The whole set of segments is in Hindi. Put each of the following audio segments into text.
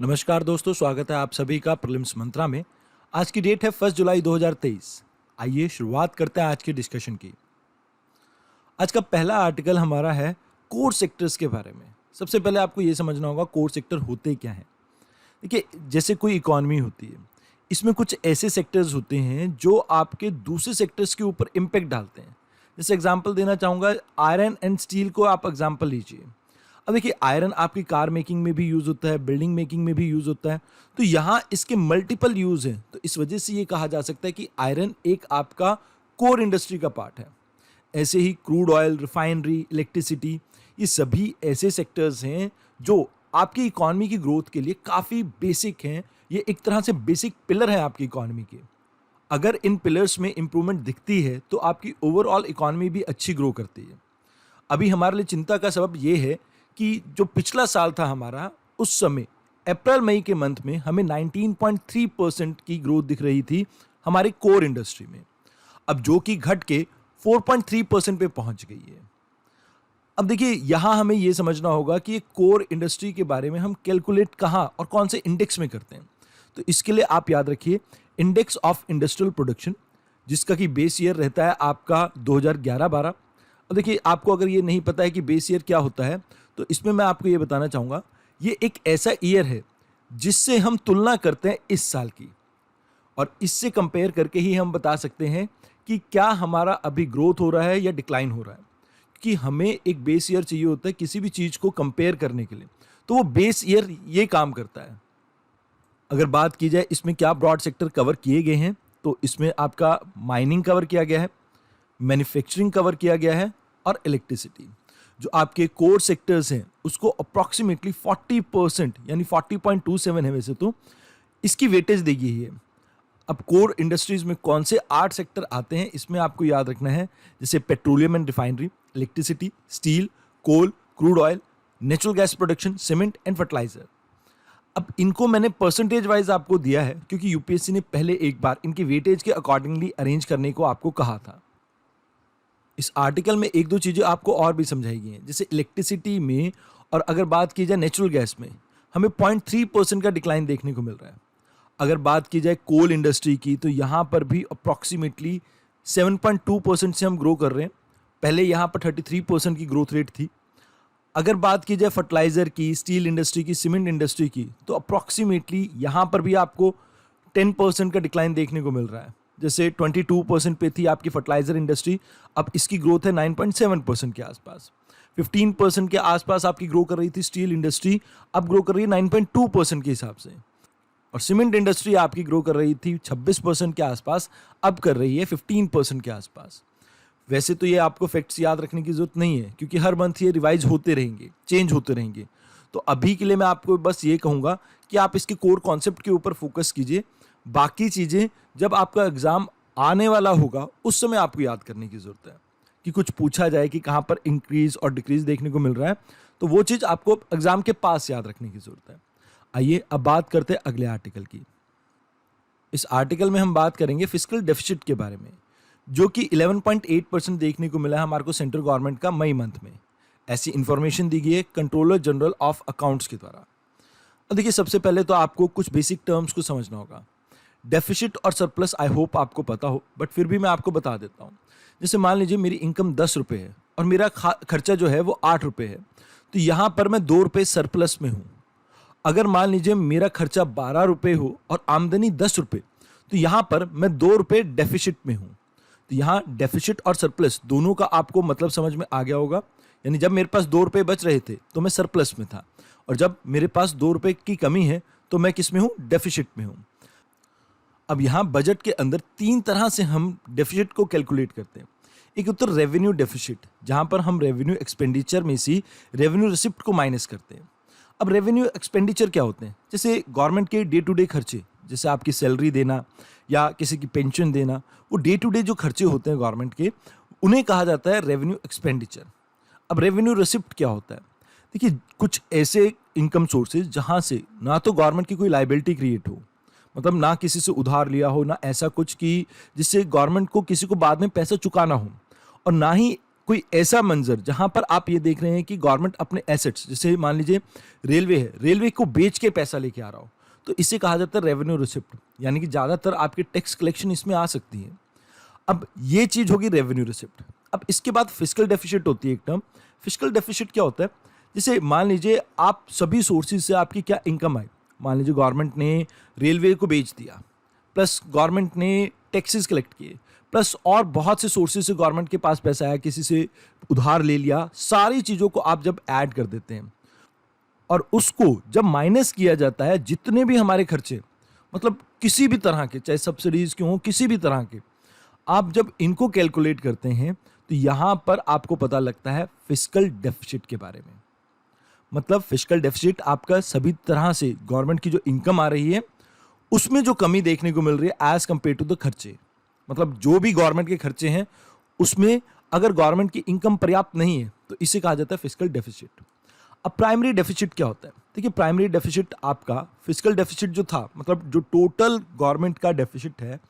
नमस्कार दोस्तों, स्वागत है आप सभी का प्रीलिम्स मंत्रा में। आज की डेट है 1 जुलाई 2023। आइए शुरुआत करते हैं आज के डिस्कशन की। आज का पहला आर्टिकल हमारा है कोर सेक्टर्स के बारे में। सबसे पहले आपको ये समझना होगा कोर सेक्टर होते क्या हैं। देखिए, जैसे कोई इकॉनमी होती है, इसमें कुछ ऐसे सेक्टर्स होते हैं जो आपके दूसरे सेक्टर्स के ऊपर इम्पैक्ट डालते हैं। जैसे एग्जांपल देना चाहूँगा, आयरन एंड स्टील को आप एग्जांपल लीजिए। अब देखिए, आयरन आपकी कार मेकिंग में भी यूज़ होता है, बिल्डिंग मेकिंग में भी यूज़ होता है, तो यहाँ इसके मल्टीपल यूज़ हैं। तो इस वजह से ये कहा जा सकता है कि आयरन एक आपका कोर इंडस्ट्री का पार्ट है। ऐसे ही क्रूड ऑयल, रिफाइनरी, इलेक्ट्रिसिटी, ये सभी ऐसे सेक्टर्स हैं जो आपकी इकॉनमी की ग्रोथ के लिए काफ़ी बेसिक हैं। ये एक तरह से बेसिक पिलर है आपकी इकॉनमी के। अगर इन पिलर्स में इंप्रूवमेंट दिखती है तो आपकी ओवरऑल इकॉनमी भी अच्छी ग्रो करती है। अभी हमारे लिए चिंता का सबब ये है कि जो पिछला साल था हमारा, उस समय अप्रैल मई के मंथ में हमें 19.3% की ग्रोथ दिख रही थी हमारी कोर इंडस्ट्री में, अब जो कि घट के 4.3% पे पहुंच गई है। अब देखिए, यहां हमें यह समझना होगा कि कोर इंडस्ट्री के बारे में हम कैलकुलेट कहां और कौन से इंडेक्स में करते हैं। तो इसके लिए आप याद रखिए इंडेक्स ऑफ इंडस्ट्रियल प्रोडक्शन, जिसका कि बेस ईयर रहता है आपका 2011-12। अब देखिए, आपको अगर ये नहीं पता है कि बेस ईयर क्या होता है, तो इसमें मैं आपको ये बताना चाहूँगा, ये एक ऐसा ईयर है जिससे हम तुलना करते हैं इस साल की, और इससे कंपेयर करके ही हम बता सकते हैं कि क्या हमारा अभी ग्रोथ हो रहा है या डिक्लाइन हो रहा है। कि हमें एक बेस ईयर चाहिए होता है किसी भी चीज़ को कंपेयर करने के लिए, तो वो बेस ईयर ये काम करता है। अगर बात की जाए इसमें क्या ब्रॉड सेक्टर कवर किए गए हैं, तो इसमें आपका माइनिंग कवर किया गया है, मैन्युफैक्चरिंग कवर किया गया है, और इलेक्ट्रिसिटी। जो आपके कोर सेक्टर्स हैं उसको अप्रॉक्सीमेटली 40% यानी 40.27 है वैसे तो, इसकी वेटेज दी गई है। अब कोर इंडस्ट्रीज में कौन से 8 सेक्टर आते हैं इसमें आपको याद रखना है, जैसे petroleum and refinery, electricity, steel, coal, crude oil, natural gas production, cement and fertiliser. अब इनको मैंने परसेंटेज वाइज आपको दिया है क्योंकि यूपीएससी ने पहले एक बार इनकी वेटेज के अकॉर्डिंगली अरेंज करने को आपको कहा था। इस आर्टिकल में एक दो चीज़ें आपको और भी समझाई गई हैं, जैसे इलेक्ट्रिसिटी में, और अगर बात की जाए नेचुरल गैस में, हमें 0.3% का डिक्लाइन देखने को मिल रहा है। अगर बात की जाए कोल इंडस्ट्री की, तो यहाँ पर भी अप्रॉक्सीमेटली 7.2% से हम ग्रो कर रहे हैं। पहले यहाँ पर 33% की ग्रोथ रेट थी। अगर बात की जाए फर्टिलाइज़र की, स्टील इंडस्ट्री की, सीमेंट इंडस्ट्री की, तो अप्रॉक्सीमेटली यहाँ पर भी आपको 10% का डिक्लाइन देखने को मिल रहा है। जैसे 22% पे थी आपकी फर्टिलाइजर इंडस्ट्री, अब इसकी ग्रोथ है 9.7% के आसपास। 15% के आसपास आपकी ग्रो कर रही थी स्टील इंडस्ट्री, अब ग्रो कर रही है 9.2% के हिसाब से। और सीमेंट इंडस्ट्री आपकी ग्रो कर रही थी 26% के आसपास, अब कर रही है 15% के आसपास। वैसे तो ये आपको फैक्ट्स याद रखने की जरूरत नहीं है क्योंकि हर मंथ ये रिवाइज होते रहेंगे, चेंज होते रहेंगे। तो अभी के लिए मैं आपको बस ये कहूँगा कि आप इसके कोर कॉन्सेप्ट के ऊपर फोकस कीजिए। बाकी चीज़ें जब आपका एग्ज़ाम आने वाला होगा उस समय आपको याद करने की ज़रूरत है कि कुछ पूछा जाए कि कहाँ पर इंक्रीज और डिक्रीज देखने को मिल रहा है, तो वो चीज़ आपको एग्ज़ाम के पास याद रखने की ज़रूरत है। आइए अब बात करते हैं अगले आर्टिकल की। इस आर्टिकल में हम बात करेंगे फिस्कल डेफिसिट के बारे में, जो कि 11.8% देखने को मिला है हमारे को सेंट्रल गवर्नमेंट का मई मंथ में। ऐसी इंफॉर्मेशन दी गई है कंट्रोलर जनरल ऑफ अकाउंट्स के द्वारा। अब देखिए, सबसे पहले तो आपको कुछ बेसिक टर्म्स को समझना होगा। डेफिसिट और सरप्लस आई होप आपको पता हो, बट फिर भी मैं आपको बता देता हूँ। जैसे मान लीजिए मेरी इनकम 10 रुपये है और मेरा खर्चा जो है वो 8 रुपये है, तो यहाँ पर मैं 2 रुपये सरप्लस में हूँ। अगर मान लीजिए मेरा खर्चा 12 रुपये हो और आमदनी 10 रुपये, तो यहाँ पर मैं 2 रुपये डेफिसिट में हूँ। तो यहाँ डेफिसिट और सरप्लस दोनों का आपको मतलब समझ में आ गया होगा। यानी जब मेरे पास 2 रुपये बच रहे थे तो मैं सरप्लस में था, और जब मेरे पास 2 रुपये की कमी है तो मैं किस में हूँ? डेफिसिट में हूँ। अब यहाँ बजट के अंदर 3 तरह से हम डेफिसिट को कैलकुलेट करते हैं। एक होता है रेवेन्यू डेफिसिट, जहाँ पर हम रेवेन्यू एक्सपेंडिचर में से रेवेन्यू रिसिप्ट को माइनस करते हैं। अब रेवेन्यू एक्सपेंडिचर क्या होते हैं? जैसे गवर्नमेंट के डे टू डे खर्चे, जैसे आपकी सैलरी देना या किसी की पेंशन देना, वो डे टू डे जो खर्चे होते हैं गवर्नमेंट के, उन्हें कहा जाता है रेवेन्यू एक्सपेंडिचर। अब रेवेन्यू रिसिप्ट क्या होता है? देखिए, कुछ ऐसे इनकम सोर्सेज जहाँ से ना तो गवर्नमेंट की कोई लाइबिलिटी क्रिएट हो, मतलब ना किसी से उधार लिया हो, ना ऐसा कुछ कि जिससे गवर्नमेंट को किसी को बाद में पैसा चुकाना हो, और ना ही कोई ऐसा मंजर जहां पर आप ये देख रहे हैं कि गवर्नमेंट अपने एसेट्स, जैसे मान लीजिए रेलवे है, रेलवे को बेच के पैसा लेके आ रहा हो, तो इसे कहा जाता है रेवेन्यू रिसिप्ट, यानी कि ज़्यादातर आपकी टैक्स कलेक्शन इसमें आ सकती है। अब ये चीज़ होगी रेवेन्यू रिसिप्ट। अब इसके बाद फिस्कल डेफिसिट होती है एक टर्म। फिस्कल डेफिसिट क्या होता है? जैसे मान लीजिए आप सभी सोर्सेज से आपकी क्या इनकम आई, मान लीजिए गवर्नमेंट ने रेलवे को बेच दिया, प्लस गवर्नमेंट ने टैक्सेस कलेक्ट किए, प्लस और बहुत से सोर्सेज से गवर्नमेंट के पास पैसा आया, किसी से उधार ले लिया, सारी चीज़ों को आप जब ऐड कर देते हैं और उसको जब माइनस किया जाता है, जितने भी हमारे खर्चे, मतलब किसी भी तरह के, चाहे सब्सिडीज के हों, किसी भी तरह के, आप जब इनको कैलकुलेट करते हैं तो यहाँ पर आपको पता लगता है फिस्कल डेफिसिट के बारे में। मतलब फिस्कल डेफिसिट आपका सभी तरह से गवर्नमेंट की जो इनकम आ रही है उसमें जो कमी देखने को मिल रही है एज कंपेयर टू द खर्चे। मतलब जो भी गवर्नमेंट के खर्चे हैं उसमें अगर गवर्नमेंट की इनकम पर्याप्त नहीं है तो इसे कहा जाता है फिस्कल डेफिसिट। अब प्राइमरी डेफिसिट क्या होता है? देखिए, प्राइमरी डेफिसिट आपका फिस्कल डेफिसिट जो था, मतलब जो टोटल गवर्नमेंट का डेफिसिट है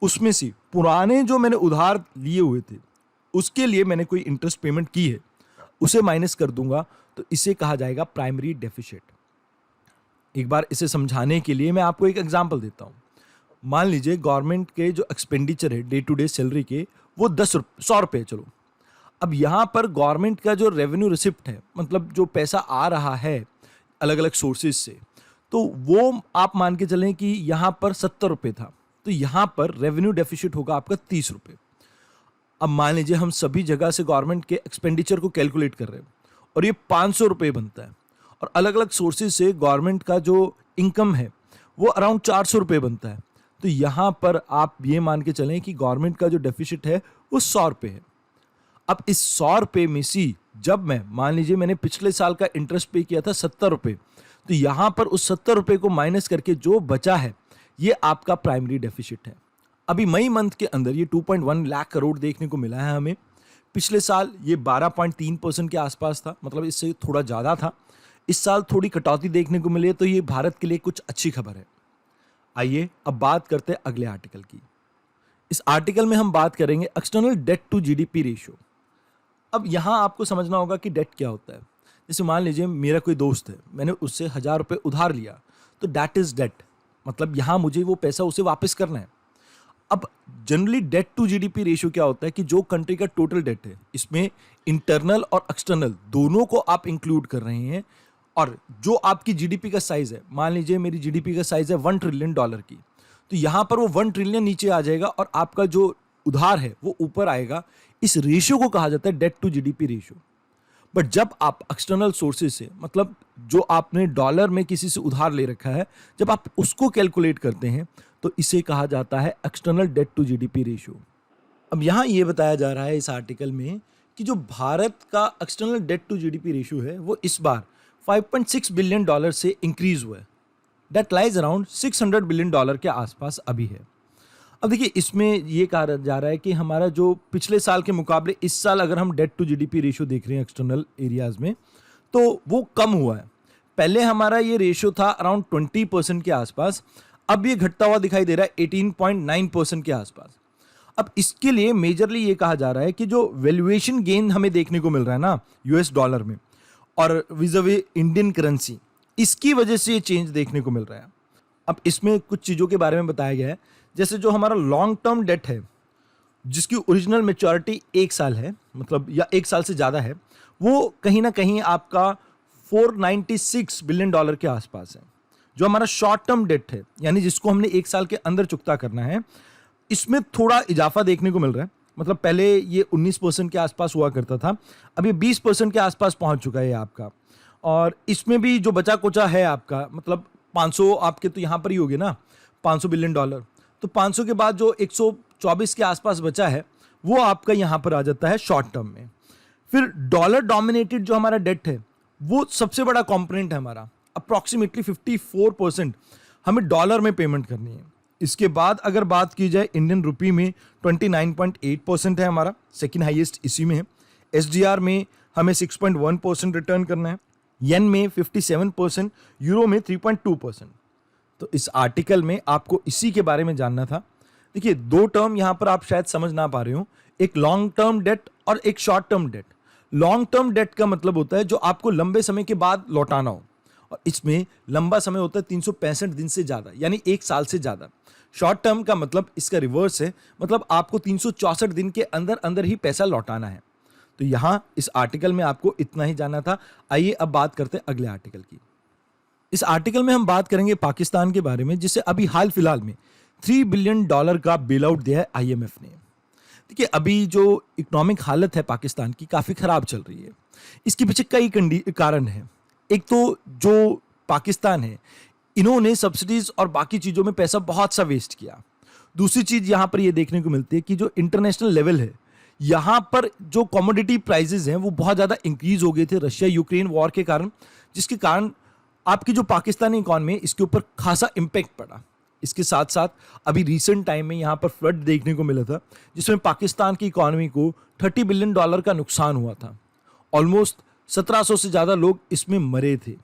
उसमें से पुराने जो मैंने उधार लिए हुए थे उसके लिए मैंने कोई इंटरेस्ट पेमेंट की है उसे माइनस कर दूंगा, तो इसे कहा जाएगा प्राइमरी डेफिसिट। एक बार इसे समझाने के लिए मैं आपको एक एग्जांपल देता हूं। मान लीजिए गवर्नमेंट के जो एक्सपेंडिचर है डे टू डे सैलरी के, वो 100 रुपये, चलो। अब यहाँ पर गवर्नमेंट का जो रेवेन्यू रिसिप्ट है, मतलब जो पैसा आ रहा है अलग अलग सोर्सेज से, तो वो आप मान के चलें कि यहाँ पर 70 रुपये था, तो यहाँ पर रेवेन्यू डेफिसिट होगा आपका 30 रुपये। अब मान लीजिए हम सभी जगह से गवर्नमेंट के एक्सपेंडिचर को कैलकुलेट कर रहे हैं और ये 500 रुपये बनता है, और अलग अलग सोर्सेज से गवर्नमेंट का जो इनकम है वो अराउंड 400 रुपये बनता है, तो यहाँ पर आप ये मान के चलें कि गवर्नमेंट का जो डेफिसिट है वो 100 रुपये है। अब इस 100 रुपये में से जब मैं मान लीजिए मैंने पिछले साल का इंटरेस्ट पे किया था 70 रुपये, तो यहाँ पर उस 70 रुपये को माइनस करके जो बचा है ये आपका प्राइमरी डेफिसिट है। अभी मई मंथ के अंदर ये 2.1 लाख करोड़ देखने को मिला है हमें। पिछले साल ये 12.3% के आसपास था, मतलब इससे थोड़ा ज़्यादा था। इस साल थोड़ी कटौती देखने को मिली है, तो ये भारत के लिए कुछ अच्छी खबर है। आइए अब बात करते हैं अगले आर्टिकल की। इस आर्टिकल में हम बात करेंगे external debt to GDP ratio. अब यहाँ आपको समझना होगा कि डेट क्या होता है। जैसे मान लीजिए मेरा कोई दोस्त है, मैंने उससे 1000 रुपये उधार लिया, तो दैट इज डेट, मतलब यहाँ मुझे वो पैसा उसे वापस करना है। अब generally debt to GDP ratio क्या होता है कि जो कंट्री का टोटल डेट है, इसमें इंटरनल और एक्सटर्नल दोनों को आप इंक्लूड कर रहे हैं, और जो आपकी जीडीपी का साइज है, मान लीजिए मेरी जीडीपी का साइज है $1 ट्रिलियन की, तो यहाँ पर वो 1 ट्रिलियन नीचे आ जाएगा और आपका जो उधार है वो ऊपर आएगा। इस रेशियो को कहा जाता है debt to GDP ratio. But जब आप एक्सटर्नल सोर्सेज से, मतलब जो आपने डॉलर में किसी से उधार ले रखा है, जब आप उसको कैलकुलेट करते हैं तो इसे कहा जाता है external debt to GDP ratio. अब यहाँ ये बताया जा रहा है इस आर्टिकल में कि जो भारत का external debt to GDP ratio है वो इस बार $5.6 बिलियन से इंक्रीज हुआ है। दैट लाइज अराउंड $600 बिलियन के आसपास अभी है। अब देखिए, इसमें ये कहा जा रहा है कि हमारा जो पिछले साल के मुकाबले इस साल अगर हम डेट टू जीडीपी रेशियो देख रहे हैं एक्सटर्नल एरियाज में, तो वो कम हुआ है। पहले हमारा ये रेशियो था अराउंड 20% के आसपास, अब ये घटता हुआ दिखाई दे रहा है 18.9% के आसपास। अब इसके लिए मेजरली ये कहा जा रहा है कि जो वैल्यूएशन गेन हमें देखने को मिल रहा है ना यूएस डॉलर में और विज़ावी इंडियन करेंसी, इसकी वजह से ये चेंज देखने को मिल रहा है। अब इसमें कुछ चीज़ों के बारे में बताया गया है, जैसे जो हमारा लॉन्ग टर्म डेट है जिसकी ओरिजिनल मैच्योरिटी 1 साल है, मतलब या 1 साल से ज़्यादा है, वो कहीं ना कहीं आपका $496 बिलियन के आसपास है। जो हमारा शॉर्ट टर्म डेट है, यानी जिसको हमने 1 साल के अंदर चुकता करना है, इसमें थोड़ा इजाफा देखने को मिल रहा है। मतलब पहले ये 19% के आसपास हुआ करता था, अब ये 20% के आसपास पहुंच चुका है आपका। और इसमें भी जो बचा कुचा है आपका, मतलब 500 आपके तो यहाँ पर ही होगे ना, $500 बिलियन, तो 500 के बाद जो 124 के आसपास बचा है वो आपका यहाँ पर आ जाता है शॉर्ट टर्म में। फिर डॉलर डोमिनेटेड जो हमारा डेट है वो सबसे बड़ा कंपोनेंट है हमारा, अप्रॉक्सीमेटली 54% हमें डॉलर में पेमेंट करनी है। इसके बाद अगर बात की जाए इंडियन रुपी में 29.8% है हमारा, सेकंड हाईएस्ट इसी में है। एसडीआर में हमें 6.1% रिटर्न करना है, येन में 57%, यूरो में 3.2%। तो इस आर्टिकल में आपको इसी के बारे में जानना था। देखिए, 2 टर्म यहाँ पर आप शायद समझ ना पा रहे हो। एक लॉन्ग टर्म डेट और एक short term debt. Long term debt का मतलब होता है जो आपको लंबे समय के बाद लौटाना हो, और इसमें लंबा समय होता है 365 दिन से ज़्यादा, यानी एक साल से ज़्यादा। शॉर्ट टर्म का मतलब इसका रिवर्स है, मतलब आपको 364 दिन के अंदर अंदर ही पैसा लौटाना है। तो यहाँ इस आर्टिकल में आपको इतना ही जानना था। आइए अब बात करते हैं अगले आर्टिकल की। इस आर्टिकल में हम बात करेंगे पाकिस्तान के बारे में, जिसे अभी हाल फिलहाल में $3 बिलियन का बेल आउट दिया है आईएमएफ ने। देखिए, अभी जो इकोनॉमिक हालत है पाकिस्तान की काफ़ी ख़राब चल रही है। इसके पीछे कई कारण हैं। एक तो जो पाकिस्तान है, इन्होंने सब्सिडीज और बाकी चीज़ों में पैसा बहुत सा वेस्ट किया। दूसरी चीज़ यहाँ पर ये देखने को मिलती है कि जो इंटरनेशनल लेवल है, यहाँ पर जो कमोडिटी प्राइजेज हैं वो बहुत ज़्यादा इंक्रीज हो गए थे रशिया यूक्रेन वॉर के कारण, जिसके कारण आपकी जो पाकिस्तानी इकॉनमी है इसके ऊपर खासा इम्पैक्ट पड़ा। इसके साथ साथ अभी रिसेंट टाइम में यहाँ पर फ्लड देखने को मिला था, जिसमें पाकिस्तान की इकॉनमी को $30 बिलियन का नुकसान हुआ था। ऑलमोस्ट 1700 से ज़्यादा लोग इसमें मरे थे।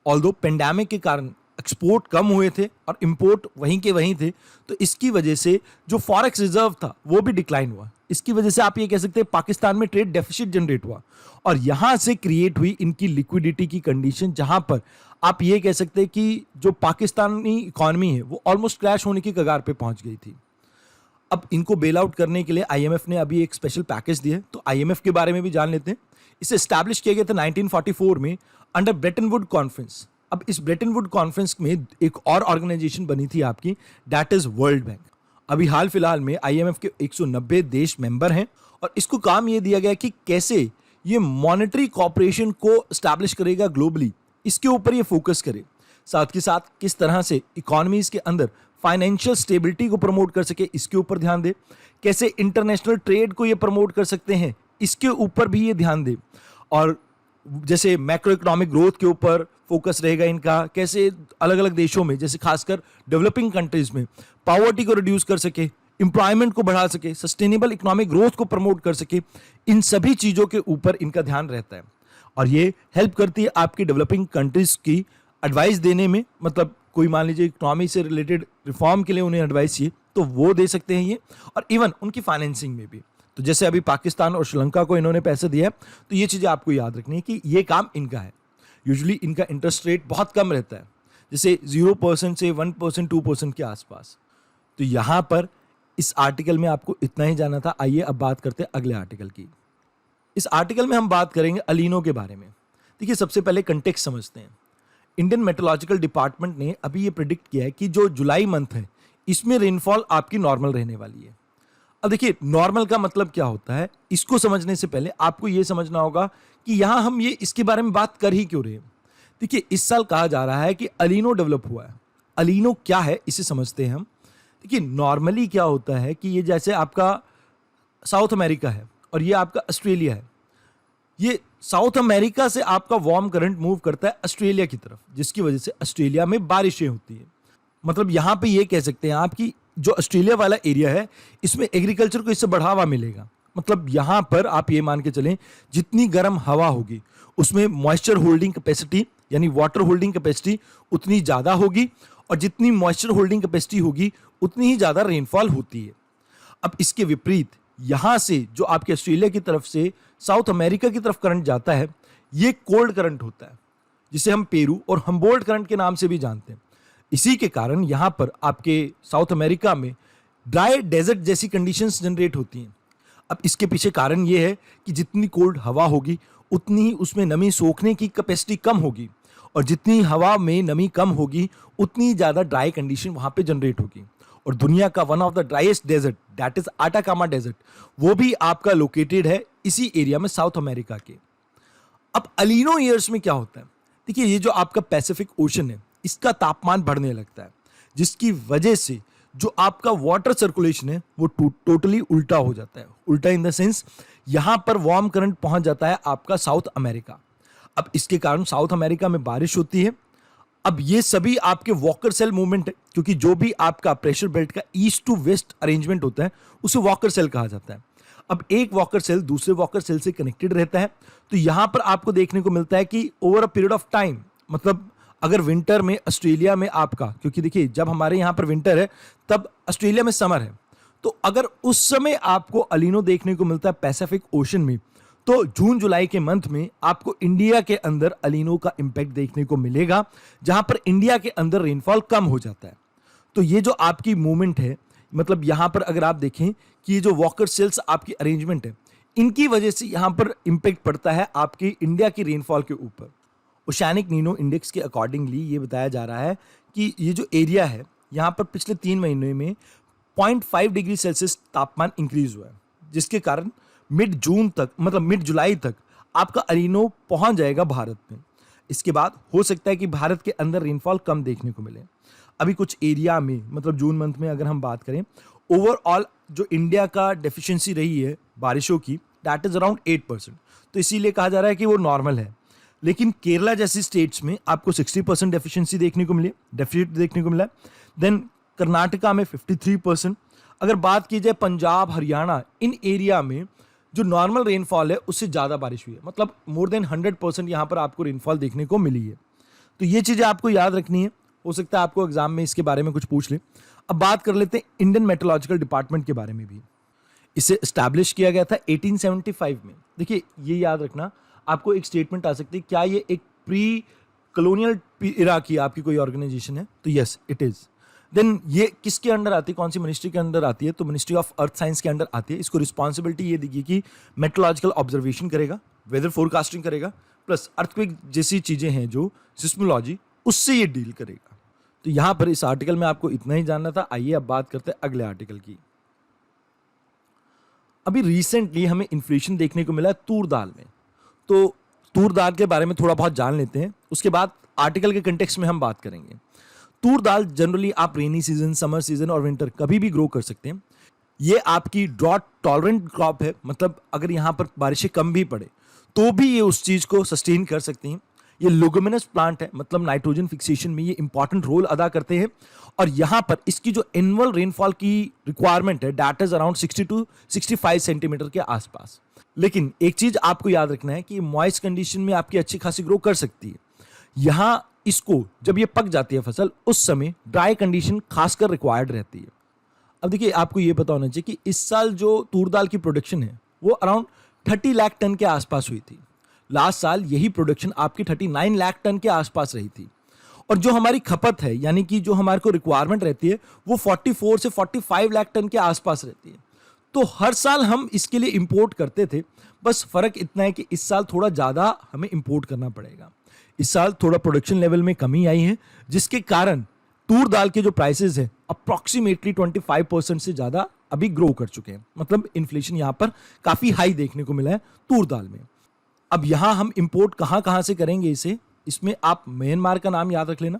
ऑल्दो पेंडेमिक के कारण एक्सपोर्ट कम हुए थे और इंपोर्ट वहीं के वहीं थे, तो इसकी वजह से जो फॉरेक्स रिजर्व था वो भी डिक्लाइन हुआ। इसकी वजह से आप ये कह सकते हैं पाकिस्तान में ट्रेड डेफिसिट जनरेट हुआ, और यहाँ से क्रिएट हुई इनकी लिक्विडिटी की कंडीशन, जहाँ पर आप ये कह सकते हैं कि जो पाकिस्तानी इकॉनमी है वो ऑलमोस्ट क्रैश होने की कगार पे पहुंच गई थी। अब इनको बेल आउट करने के लिए आईएमएफ ने अभी एक स्पेशल पैकेज दिया है, तो आईएमएफ के बारे में भी जान लेते हैं। इसे एस्टैब्लिश किया गया था 1944 में अंडर ब्रेटन वुड कॉन्फ्रेंस। अब इस ब्रेटन वुड कॉन्फ्रेंस में एक और ऑर्गेनाइजेशन बनी थी आपकी, दैट इज वर्ल्ड बैंक। अभी हाल फिलहाल में आईएमएफ के 190 देश मेंबर हैं, और इसको काम ये दिया गया कि कैसे ये मॉनेटरी कॉपरेशन को एस्टैब्लिश करेगा ग्लोबली, इसके ऊपर ये फोकस करे। साथ के साथ किस तरह से इकोनॉमीज के अंदर फाइनेंशियल स्टेबिलिटी को प्रमोट कर सके, इसके ऊपर ध्यान दे। कैसे इंटरनेशनल ट्रेड को ये प्रमोट कर सकते हैं, इसके ऊपर भी ये ध्यान दे। और जैसे मैक्रो इकोनॉमिक ग्रोथ के ऊपर फोकस रहेगा इनका, कैसे अलग अलग देशों में, जैसे खासकर डेवलपिंग कंट्रीज में, पॉवर्टी को रिड्यूस कर सके, एम्प्लॉयमेंट को बढ़ा सके, सस्टेनेबल इकोनॉमिक ग्रोथ को प्रमोट कर सके। इन सभी चीज़ों के ऊपर इनका ध्यान रहता है, और ये हेल्प करती है आपकी डेवलपिंग कंट्रीज की एडवाइस देने में। मतलब कोई मान लीजिए इकोनॉमी से रिलेटेड रिफॉर्म के लिए उन्हें एडवाइस चाहिए तो वो दे सकते हैं ये, और इवन उनकी फाइनेंसिंग में भी। तो जैसे अभी पाकिस्तान और श्रीलंका को इन्होंने पैसे दिया है, तो ये चीज़ें आपको याद रखनी है कि ये काम इनका है। यूजुअली इनका इंटरेस्ट रेट बहुत कम रहता है, जैसे 0% से 1% 2% के आसपास। तो यहाँ पर इस आर्टिकल में आपको इतना ही जाना था। आइए अब बात करते हैं अगले आर्टिकल की। इस आर्टिकल में हम बात करेंगे अलीनो के बारे में। देखिए, सबसे पहले कंटेक्स्ट समझते हैं। इंडियन मेट्रोलॉजिकल डिपार्टमेंट ने अभी ये प्रिडिक्ट किया है कि जो जुलाई मंथ है इसमें रेनफॉल आपकी नॉर्मल रहने वाली है। अब देखिए, नॉर्मल का मतलब क्या होता है, इसको समझने से पहले आपको ये समझना होगा कि यहाँ हम ये इसके बारे में बात कर ही क्यों रहे हैं। देखिए, इस साल कहा जा रहा है कि अलीनो डेवलप हुआ है। अलीनो क्या है इसे समझते हैं हम। देखिए, नॉर्मली क्या होता है कि ये जैसे आपका साउथ अमेरिका है और ये आपका ऑस्ट्रेलिया है। ये साउथ अमेरिका से आपका वार्म करंट मूव करता है ऑस्ट्रेलिया की तरफ, जिसकी वजह से ऑस्ट्रेलिया में बारिशें होती हैं। मतलब यहाँ पे ये कह सकते हैं आप कि जो ऑस्ट्रेलिया वाला एरिया है इसमें एग्रीकल्चर को इससे बढ़ावा मिलेगा। मतलब यहाँ पर आप ये मान के चलें, जितनी गर्म हवा होगी उसमें मॉइस्चर होल्डिंग कैपेसिटी यानी वाटर होल्डिंग कैपेसिटी उतनी ज़्यादा होगी, और जितनी मॉइस्चर होल्डिंग कैपेसिटी होगी उतनी ही ज़्यादा रेनफॉल होती है। अब इसके विपरीत यहाँ से जो आपके ऑस्ट्रेलिया की तरफ से साउथ अमेरिका की तरफ करंट जाता है, ये कोल्ड करंट होता है, जिसे हम पेरू और हम्बोल्ट करंट के नाम से भी जानते हैं। इसी के कारण यहाँ पर आपके साउथ अमेरिका में ड्राई डेजर्ट जैसी कंडीशंस जनरेट होती हैं। अब इसके पीछे कारण ये है कि जितनी कोल्ड हवा होगी उतनी ही उसमें नमी सोखने की कैपेसिटी कम होगी, और जितनी हवा में नमी कम होगी उतनी ज़्यादा ड्राई कंडीशन वहाँ पे जनरेट होगी। और दुनिया का one of the driest desert that is Atacama desert, वो भी आपका लोकेटेड है इसी एरिया में साउथ अमेरिका के। अब अलीनो ईयर्स में क्या होता है, देखिए, ये जो आपका पैसिफिक ओशन है इसका तापमान बढ़ने लगता है, जिसकी वजह से जो आपका वाटर सर्कुलेशन है वो टोटली उल्टा हो जाता है। उल्टा इन द सेंस यहाँ पर वार्म करंट पहुंच जाता है आपका साउथ अमेरिका। अब इसके कारण साउथ अमेरिका में बारिश होती है। अब ये सभी आपके वॉकर सेल मूवमेंट है, क्योंकि जो भी आपका प्रेशर बेल्ट का ईस्ट टू वेस्ट अरेंजमेंट होता है उसे वॉकर सेल कहा जाता है। अब एक वॉकर सेल दूसरे वॉकर सेल से कनेक्टेड रहता है, तो यहां पर आपको देखने को मिलता है कि over a period of time, मतलब अगर विंटर में ऑस्ट्रेलिया में आपका, क्योंकि देखिए जब हमारे यहाँ पर विंटर है तब ऑस्ट्रेलिया में समर है, तो अगर उस समय आपको अलीनो देखने को मिलता है पैसिफिक ओशन में, तो जून जुलाई के मंथ में आपको इंडिया के अंदर अलीनो का इंपैक्ट देखने को मिलेगा, जहां पर इंडिया के अंदर रेनफॉल कम हो जाता है। तो ये जो आपकी मूवमेंट है, मतलब यहां पर अगर आप देखें कि ये जो वॉकर सेल्स आपकी अरेंजमेंट है, इनकी वजह से यहां पर इंपैक्ट पड़ता है आपकी इंडिया की रेनफॉल के ऊपर। ओशियानिक नीनो इंडेक्स के अकॉर्डिंगली ये बताया जा रहा है कि ये जो एरिया है, यहाँ पर पिछले 3 महीने में 0.5 डिग्री सेल्सियस तापमान इंक्रीज हुआ है, जिसके कारण मिड जून तक, मतलब मिड जुलाई तक आपका अलीनो पहुंच जाएगा भारत में। इसके बाद हो सकता है कि भारत के अंदर रेनफॉल कम देखने को मिले। अभी कुछ एरिया में, मतलब जून मंथ में अगर हम बात करें, ओवरऑल जो इंडिया का डेफिशिएंसी रही है बारिशों की, दैट इज अराउंड 8%। तो इसीलिए कहा जा रहा है कि वो नॉर्मल है। लेकिन केरला जैसी स्टेट्स में आपको 60% डेफिशिएंसी देखने को मिली, डेफिसिट देखने को मिला है। देन कर्नाटका में 53%। अगर बात की जाए पंजाब, हरियाणा, इन एरिया में जो नॉर्मल रेनफॉल है उससे ज़्यादा बारिश हुई है, मतलब मोर देन 100% यहाँ पर आपको रेनफॉल देखने को मिली है। तो ये चीज़ें आपको याद रखनी है, हो सकता है आपको एग्जाम में इसके बारे में कुछ पूछ ले। अब बात कर लेते हैं इंडियन मेट्रोलॉजिकल डिपार्टमेंट के बारे में भी। इसे एस्टैब्लिश किया गया था 1875 में। देखिए ये याद रखना, आपको एक स्टेटमेंट आ सकती है, क्या ये एक प्री कॉलोनियल इरा की आपकी कोई ऑर्गेनाइजेशन है? तो यस इट इज। देन ये किसके अंडर आती है, कौन सी मिनिस्ट्री के अंदर आती है? तो मिनिस्ट्री ऑफ अर्थ साइंस के अंडर आती है। इसको रिस्पॉन्सिबिलिटी ये दी कि मेट्रोलॉजिकल ऑब्जर्वेशन करेगा, वेदर फोरकास्टिंग करेगा, प्लस अर्थक्वेक जैसी चीजें हैं जो सिस्मोलॉजी, उससे ये डील करेगा। तो यहां पर इस आर्टिकल में आपको इतना ही जानना था। आइए अब बात करते हैं अगले आर्टिकल की। अभी रिसेंटली हमें इन्फ्लेशन देखने को मिला है तूर दाल में, तो तूर दाल के बारे में थोड़ा बहुत जान लेते हैं, उसके बाद आर्टिकल के कंटेक्स्ट में हम बात करेंगे। तूर दाल जनरली आप रेनी सीजन, समर सीजन और विंटर कभी भी ग्रो कर सकते हैं। ये आपकी ड्रॉट टॉलरेंट क्रॉप है, मतलब अगर यहाँ पर बारिशें कम भी पड़े तो भी ये उस चीज़ को सस्टेन कर सकती हैं। ये लुगुमिनस प्लांट है, मतलब नाइट्रोजन फिक्सेशन में ये इंपॉर्टेंट रोल अदा करते हैं। और यहाँ पर इसकी जो एनुअल रेनफॉल की रिक्वायरमेंट है, that is around 60 to 65 centimetre के आसपास। लेकिन एक चीज आपको याद रखना है कि मॉइस्ट कंडीशन में आपकी अच्छी खासी ग्रो कर सकती है। यहाँ इसको जब ये पक जाती है फसल, उस समय ड्राई कंडीशन खासकर रिक्वायर्ड रहती है। अब देखिए आपको ये पता होना चाहिए कि इस साल जो तूर दाल की प्रोडक्शन है वो अराउंड 30 लाख टन के आसपास हुई थी। लास्ट साल यही प्रोडक्शन आपकी 39 लाख टन के आसपास रही थी। और जो हमारी खपत है, यानी कि जो हमारे को रिक्वायरमेंट रहती है, वो 44 से 45 लाख टन के आसपास रहती है। तो हर साल हम इसके लिए इंपोर्ट करते थे, बस फर्क इतना है कि इस साल थोड़ा ज़्यादा हमें इंपोर्ट करना पड़ेगा। इस साल थोड़ा प्रोडक्शन लेवल में कमी आई है, जिसके कारण तूर दाल के जो प्राइसेस हैं अप्रॉक्सीमेटली 25% से ज़्यादा अभी ग्रो कर चुके हैं। मतलब इन्फ्लेशन यहाँ पर काफ़ी हाई देखने को मिला है तूर दाल में। अब यहाँ हम इंपोर्ट कहाँ से करेंगे इसे, इसमें आप म्यांमार का नाम याद रख लेना।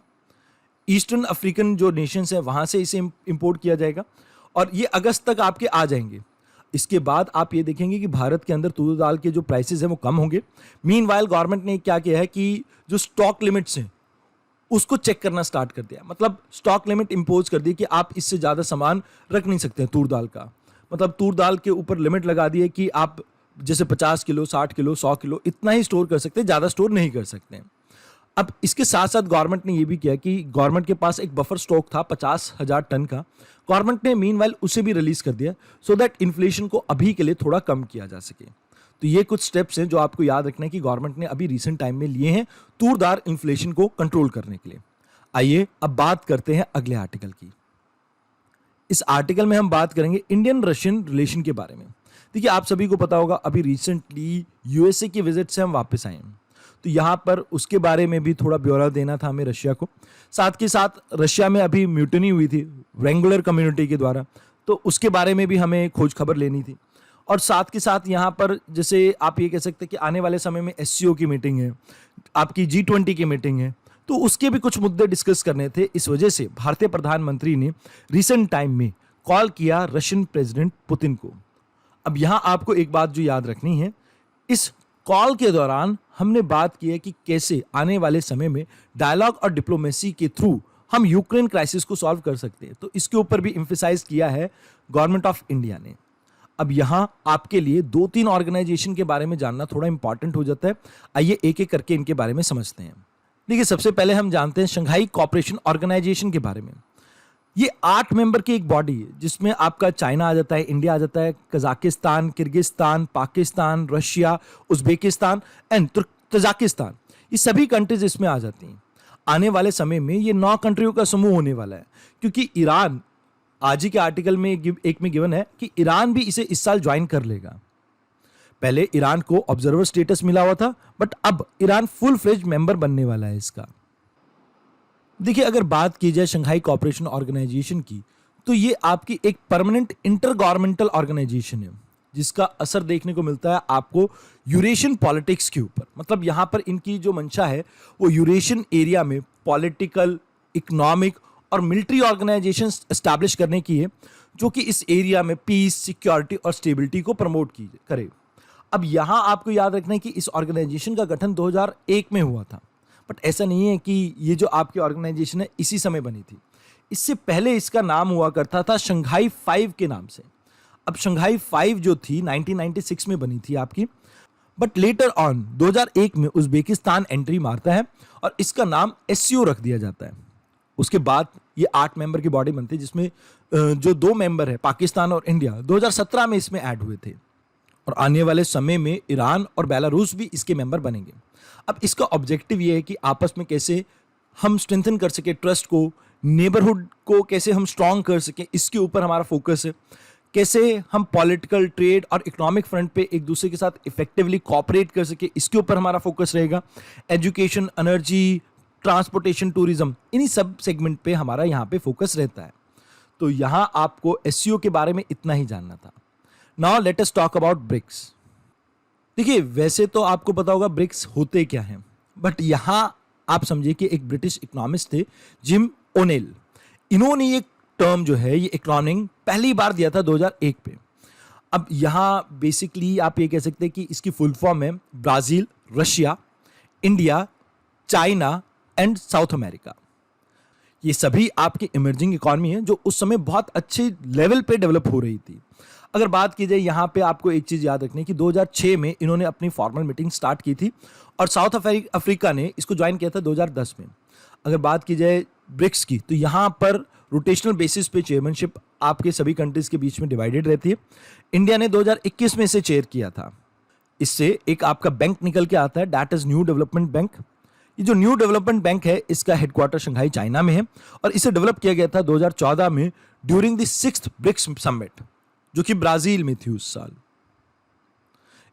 ईस्टर्न अफ्रीकन जो नेशंस हैं वहाँ से इसे इंपोर्ट किया जाएगा और ये अगस्त तक आपके आ जाएंगे। इसके बाद आप ये देखेंगे कि भारत के अंदर तूर दाल के जो प्राइसेस हैं वो कम होंगे। मीनवाइल गवर्नमेंट ने क्या किया है कि जो स्टॉक लिमिट्स हैं उसको चेक करना स्टार्ट कर दिया। मतलब स्टॉक लिमिट इंपोज कर दी कि आप इससे ज़्यादा सामान रख नहीं सकते हैं तूर दाल का। मतलब तूर दाल के ऊपर लिमिट लगा दी है कि आप जैसे 50 किलो, 60 किलो, 100 किलो इतना ही स्टोर कर सकते हैं, ज़्यादा स्टोर नहीं कर सकते हैं। अब इसके साथ साथ गवर्नमेंट ने ये भी किया कि गवर्नमेंट के पास एक बफर स्टॉक था 50,000 टन का, गवर्नमेंट ने मीनवाइल उसे भी रिलीज कर दिया सो दैट इन्फ्लेशन को अभी के लिए थोड़ा कम किया जा सके। तो ये कुछ स्टेप्स हैं जो आपको याद रखना है कि गवर्नमेंट ने अभी रिसेंट टाइम में लिए हैं तूरदार इन्फ्लेशन को कंट्रोल करने के लिए। आइए अब बात करते हैं अगले आर्टिकल की। इस आर्टिकल में हम बात करेंगे इंडियन रशियन रिलेशन के बारे में। देखिए आप सभी को पता होगा अभी रिसेंटली यूएसए की विजिट से हम वापस आए हैं, तो यहाँ पर उसके बारे में भी थोड़ा ब्यौरा देना था हमें रशिया को। साथ के साथ रशिया में अभी म्यूटनी हुई थी रेंगुलर कम्युनिटी के द्वारा, तो उसके बारे में भी हमें खोज खबर लेनी थी। और साथ के साथ यहाँ पर जैसे आप ये कह सकते हैं कि आने वाले समय में एससीओ की मीटिंग है, आपकी G20 की मीटिंग है, तो उसके भी कुछ मुद्दे डिस्कस करने थे। इस वजह से भारतीय प्रधानमंत्री ने रिसेंट टाइम में कॉल किया रशियन प्रेसिडेंट पुतिन को। अब यहाँ आपको एक बात जो याद रखनी है, इस कॉल के दौरान हमने बात की है कि कैसे आने वाले समय में डायलॉग और डिप्लोमेसी के थ्रू हम यूक्रेन क्राइसिस को सॉल्व कर सकते हैं। तो इसके ऊपर भी एम्फेसाइज किया है गवर्नमेंट ऑफ इंडिया ने। अब यहाँ आपके लिए 2-3 ऑर्गेनाइजेशन के बारे में जानना थोड़ा इंपॉर्टेंट हो जाता है। आइए एक एक करके इनके बारे में समझते हैं। देखिए सबसे पहले हम जानते हैं शंघाई कोऑपरेशन ऑर्गेनाइजेशन के बारे में। ये 8 मेंबर की एक बॉडी है जिसमें आपका चाइना आ जाता है, इंडिया आ जाता है, Kazakhstan, Kyrgyzstan, Pakistan, Russia, Uzbekistan and Tajikistan, ये सभी कंट्रीज इसमें आ जाती हैं। आने वाले समय में ये 9 कंट्रियों का समूह होने वाला है, क्योंकि ईरान, आज ही के आर्टिकल में एक में गिवन है कि ईरान भी इसे इस साल ज्वाइन कर लेगा। पहले ईरान को ऑब्जर्वर स्टेटस मिला हुआ था, बट अब ईरान फुल फ्लेज मेंबर बनने वाला है इसका। देखिए, अगर बात की जाए शंघाई कोऑपरेशन ऑर्गेनाइजेशन की, तो ये आपकी एक परमानेंट इंटर गवर्नमेंटल ऑर्गेनाइजेशन है जिसका असर देखने को मिलता है आपको यूरेशियन पॉलिटिक्स के ऊपर। मतलब यहां पर इनकी जो मंशा है वो यूरेशियन एरिया में पॉलिटिकल, इकोनॉमिक और मिलिट्री ऑर्गेनाइजेशन एस्टैब्लिश करने की है, जो कि इस एरिया में पीस, सिक्योरिटी और स्टेबिलिटी को प्रमोट करे। अब यहां आपको याद रखना है कि इस ऑर्गेनाइजेशन का गठन 2001 में हुआ था, बट ऐसा नहीं है कि ये जो आपकी ऑर्गेनाइजेशन है इसी समय बनी थी। इससे पहले इसका नाम हुआ करता था शंघाई 5 के नाम से। अब शंघाई 5 जो थी 1996 में बनी थी आपकी, बट लेटर ऑन 2001 में उज्बेकिस्तान एंट्री मारता है और इसका नाम एससीओ रख दिया जाता है। उसके बाद ये 8 मेंबर की बॉडी बनती है, जिसमें जो 2 मेंबर है पाकिस्तान और इंडिया 2017 में इसमें ऐड हुए थे, और आने वाले समय में ईरान और बेलारूस भी इसके मेंबर बनेंगे। अब इसका ऑब्जेक्टिव ये है कि आपस में कैसे हम स्ट्रेंथन कर सके ट्रस्ट को, नेबरहुड को कैसे हम स्ट्रांग कर सके, इसके ऊपर हमारा फोकस है। कैसे हम पॉलिटिकल, ट्रेड और इकोनॉमिक फ्रंट पे एक दूसरे के साथ इफेक्टिवली कोऑपरेट कर सके, इसके ऊपर हमारा फोकस रहेगा। एजुकेशन, एनर्जी, ट्रांसपोर्टेशन, टूरिज्म, इन्हीं सब सेगमेंट पे हमारा यहाँ पे फोकस रहता है। तो यहाँ आपको एससीओ के बारे में इतना ही जानना था। Now let us talk about BRICS. देखिए, वैसे तो आपको पता होगा ब्रिक्स होते क्या हैं, बट यहां आप समझिए कि एक ब्रिटिश इकोनॉमिस्ट थे जिम ओनेल। इन्होंने ये टर्म जो है, ये एक्रोनिम पहली बार दिया था 2001 पे। अब यहां बेसिकली आप ये कह सकते हैं कि इसकी फुल फॉर्म है Brazil, Russia, India, China and south America. ये सभी आपकी इमर्जिंग इकोनॉमी है जो उस समय बहुत अच्छे लेवल पे डेवलप हो रही थी। अगर बात की जाए यहाँ पे आपको एक चीज़ याद रखनी है कि 2006 में इन्होंने अपनी फॉर्मल मीटिंग स्टार्ट की थी और साउथ अफ्रीका ने इसको ज्वाइन किया था 2010 में। अगर बात की जाए ब्रिक्स की, तो यहाँ पर रोटेशनल बेसिस पे चेयरमैनशिप आपके सभी कंट्रीज के बीच में डिवाइडेड रहती है। इंडिया ने 2021 में इसे चेयर किया था। इससे एक आपका बैंक निकल के आता है, that is new development bank. ये जो न्यू डेवलपमेंट बैंक है, इसका हेडक्वार्टर शंघाई चाइना में है और इसे डेवलप किया गया था 2014 में during the 6th BRICS summit, जो कि ब्राजील में थी उस साल।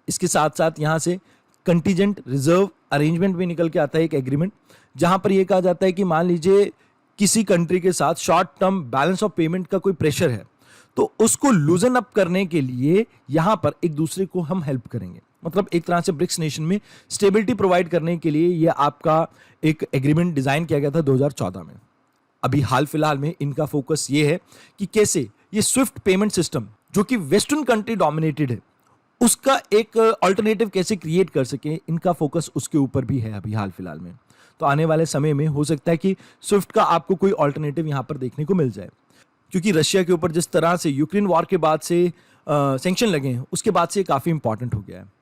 इसके साथ साथ यहां से कंटीजेंट रिजर्व अरेंजमेंट भी निकल के आता है, एक एग्रीमेंट, जहां पर यह कहा जाता है कि मान लीजिए किसी कंट्री के साथ short term balance of payment का कोई प्रेशर है, तो उसको लूजन अप करने के लिए यहां पर एक दूसरे को हम हेल्प करेंगे। मतलब एक तरह से ब्रिक्स नेशन में स्टेबिलिटी प्रोवाइड करने के लिए यह आपका एक एग्रीमेंट डिजाइन किया गया था 2014 में। अभी हाल फिलहाल में इनका फोकस ये है कि कैसे ये स्विफ्ट पेमेंट सिस्टम, जो कि वेस्टर्न कंट्री डोमिनेटेड है, उसका एक अल्टरनेटिव कैसे क्रिएट कर सके, इनका फोकस उसके ऊपर भी है अभी हाल फिलहाल में। तो आने वाले समय में हो सकता है कि स्विफ्ट का आपको कोई अल्टरनेटिव यहां पर देखने को मिल जाए, क्योंकि रशिया के ऊपर जिस तरह से यूक्रेन वॉर के बाद से सैंक्शन लगे हैं, उसके बाद से काफ़ी इंपॉर्टेंट हो गया है।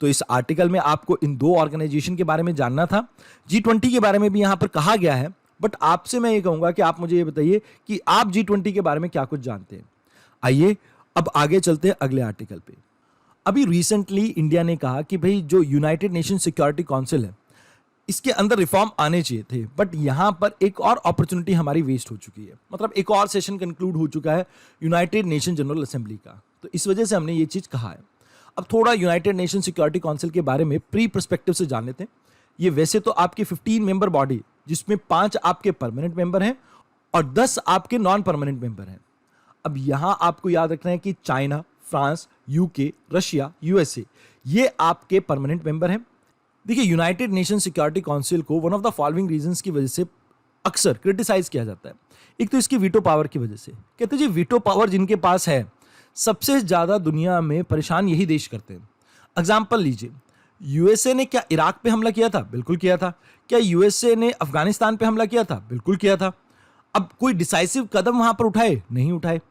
तो इस आर्टिकल में आपको इन 2 ऑर्गेनाइजेशन के बारे में जानना था। G20 के बारे में भी यहाँ पर कहा गया है, बट आपसे मैं ये कहूँगा कि आप मुझे ये बताइए कि आप G20 के बारे में क्या कुछ जानते हैं। आइए अब आगे चलते हैं अगले आर्टिकल पे। अभी रिसेंटली इंडिया ने कहा कि भाई जो यूनाइटेड नेशन सिक्योरिटी काउंसिल है, इसके अंदर रिफॉर्म आने चाहिए थे, बट यहां पर एक और अपॉर्चुनिटी हमारी वेस्ट हो चुकी है। मतलब एक और सेशन कंक्लूड हो चुका है यूनाइटेड नेशन जनरल असेंबली का, तो इस वजह से हमने ये चीज कहा है। अब थोड़ा यूनाइटेड नेशन सिक्योरिटी काउंसिल के बारे में प्री पर्सपेक्टिव से जान लेते हैं। ये वैसे तो आपकी 15 मेंबर बॉडी, जिसमें 5 आपके परमानेंट मेंबर हैं और 10 आपके नॉन परमानेंट मेंबर हैं। अब यहां आपको याद रखना है कि China, France, UK, Russia, USA, ये आपके परमानेंट मेंबर हैं। देखिए, यूनाइटेड नेशन सिक्योरिटी काउंसिल को one of the following reasons की वजह से अक्सर क्रिटिसाइज किया जाता है। एक तो इसकी वीटो पावर की वजह से, कहते हैं जी वीटो पावर जिनके पास है, सबसे ज्यादा दुनिया में परेशान यही देश करते हैं। एग्जाम्पल लीजिए, यूएसए ने क्या इराक पे हमला किया था? बिल्कुल किया था। क्या यूएसए ने अफगानिस्तान पे हमला किया था? बिल्कुल किया था। अब कोई डिसाइसिव कदम वहां पर उठाए? नहीं उठाए।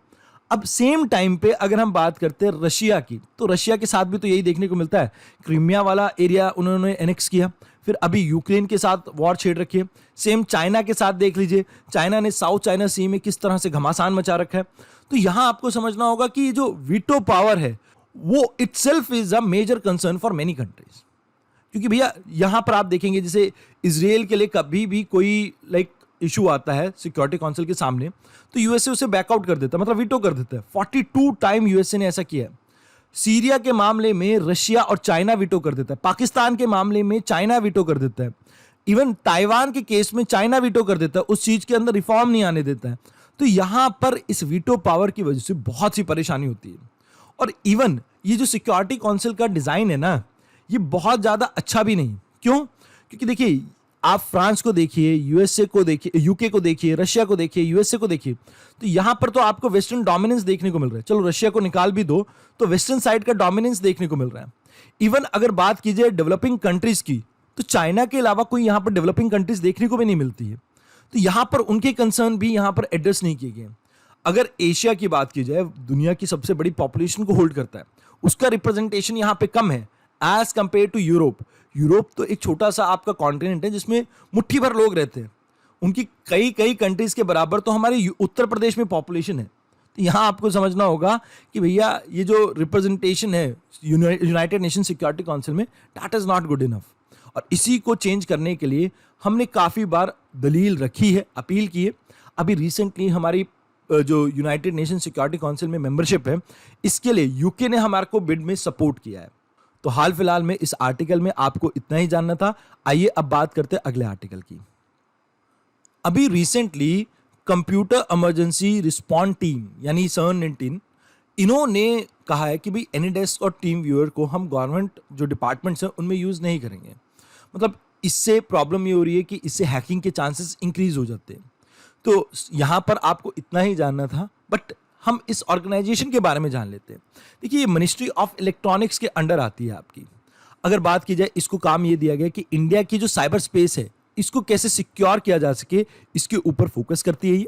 अब सेम टाइम पे अगर हम बात करते हैं रशिया की, तो रशिया के साथ भी तो यही देखने को मिलता है। क्रीमिया वाला एरिया उन्होंने एनेक्स किया, फिर अभी यूक्रेन के साथ वॉर छेड़ रखी है। सेम चाइना के साथ देख लीजिए, चाइना ने साउथ चाइना सी में किस तरह से घमासान मचा रखा है। तो यहां आपको समझना होगा कि जो वीटो पावर है वो itself is a major concern for many countries. क्योंकि भैया यहां पर आप देखेंगे जैसे इजराइल के लिए कभी भी कोई इशू आता है सिक्योरिटी काउंसिल के सामने, तो यूएसए उसे बैकआउट कर देता है, मतलब वीटो कर देता है। 42 टाइम यूएसए ने ऐसा किया है। सीरिया के मामले में रशिया और चाइना वीटो कर देता है, पाकिस्तान के मामले में चाइना वीटो कर देता है, इवन ताइवान के केस में चाइना वीटो कर देता है, उस चीज के अंदर रिफॉर्म नहीं आने देता है। तो यहां पर इस वीटो पावर की वजह से बहुत सी परेशानी होती है। और इवन ये जो सिक्योरिटी काउंसिल का डिजाइन है ना, ये बहुत ज्यादा अच्छा भी नहीं। क्यों? क्योंकि देखिए आप फ्रांस को देखिए, यूएसए को देखिए, यूके को देखिए, रशिया को देखिए, यूएसए को देखिए, तो यहां पर तो आपको वेस्टर्न डोमिनेंस देखने को मिल रहा है। चलो रशिया को निकाल भी दो तो वेस्टर्न साइड का डोमिनेंस देखने को मिल रहा है। इवन अगर बात कीजिए डेवलपिंग कंट्रीज की, तो चाइना के अलावा कोई यहां पर डेवलपिंग कंट्रीज देखने को भी नहीं मिलती है। तो यहां पर उनके कंसर्न भी यहां पर एड्रेस नहीं किए गए। अगर एशिया की बात की जाए, दुनिया की सबसे बड़ी पॉपुलेशन को होल्ड करता है, उसका रिप्रेजेंटेशन यहां पे कम है as compare to Europe. Europe तो एक छोटा सा आपका कॉन्टिनेंट है जिसमें मुट्ठी भर लोग रहते हैं, उनकी कई कई कंट्रीज के बराबर तो हमारे उत्तर प्रदेश में पॉपुलेशन है। तो यहां आपको समझना होगा कि भैया ये जो रिप्रेजेंटेशन है यूनाइटेड नेशन सिक्योरिटी काउंसिल में, that is not good enough. और इसी को चेंज करने के लिए हमने काफी बार दलील रखी है, अपील की है। अभी रिसेंटली हमारी जो यूनाइटेड नेशन सिक्योरिटी काउंसिल में मेंबरशिप है, इसके लिए यूके ने हमारे को बिड में सपोर्ट किया है। तो हाल फिलहाल में इस आर्टिकल में आपको इतना ही जानना था। आइए अब बात करते हैं अगले आर्टिकल की। अभी recently computer emergency respond team यानी CERN-19, इन्होंने कहा है कि भाई एनीडेस्क और टीम व्यूअर को हम गवर्नमेंट जो डिपार्टमेंट्स हैं उनमें यूज नहीं करेंगे। मतलब इससे प्रॉब्लम ये हो रही है कि इससे हैकिंग के चांसेस इंक्रीज हो जाते हैं। तो यहां पर आपको इतना ही जानना था, बट हम इस ऑर्गेनाइजेशन के बारे में जान लेते हैं। देखिए ये मिनिस्ट्री ऑफ इलेक्ट्रॉनिक्स के अंडर आती है आपकी। अगर बात की जाए, इसको काम ये दिया गया कि इंडिया की जो साइबर स्पेस है इसको कैसे सिक्योर किया जा सके, इसके ऊपर फोकस करती है।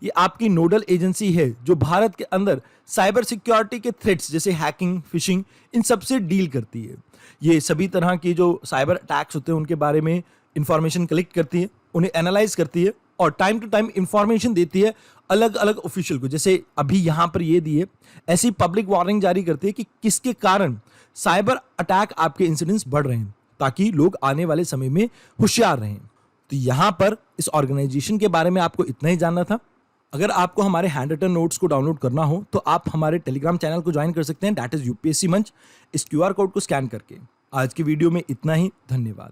ये आपकी नोडल एजेंसी है जो भारत के अंदर साइबर सिक्योरिटी के थ्रेट्स जैसे हैकिंग, फिशिंग, इन सब से डील करती है। ये सभी तरह की जो साइबर अटैक्स होते हैं उनके बारे में इंफॉर्मेशन कलेक्ट करती है, उन्हें एनालाइज करती है और टाइम टू टाइम इंफॉर्मेशन देती है अलग अलग ऑफिशियल को। जैसे अभी यहां पर ये दिए, ऐसी पब्लिक वार्निंग जारी करती है कि किसके कारण साइबर अटैक आपके इंसिडेंट्स बढ़ रहे हैं, ताकि लोग आने वाले समय में होशियार रहें। तो यहां पर इस ऑर्गेनाइजेशन के बारे में आपको इतना ही जानना था। अगर आपको हमारे हैंड रिटन नोट्स को डाउनलोड करना हो तो आप हमारे टेलीग्राम चैनल को ज्वाइन कर सकते हैं, दैट इज यूपीएससी मंच, इस क्यूआर कोड को स्कैन करके। आज की वीडियो में इतना ही, धन्यवाद।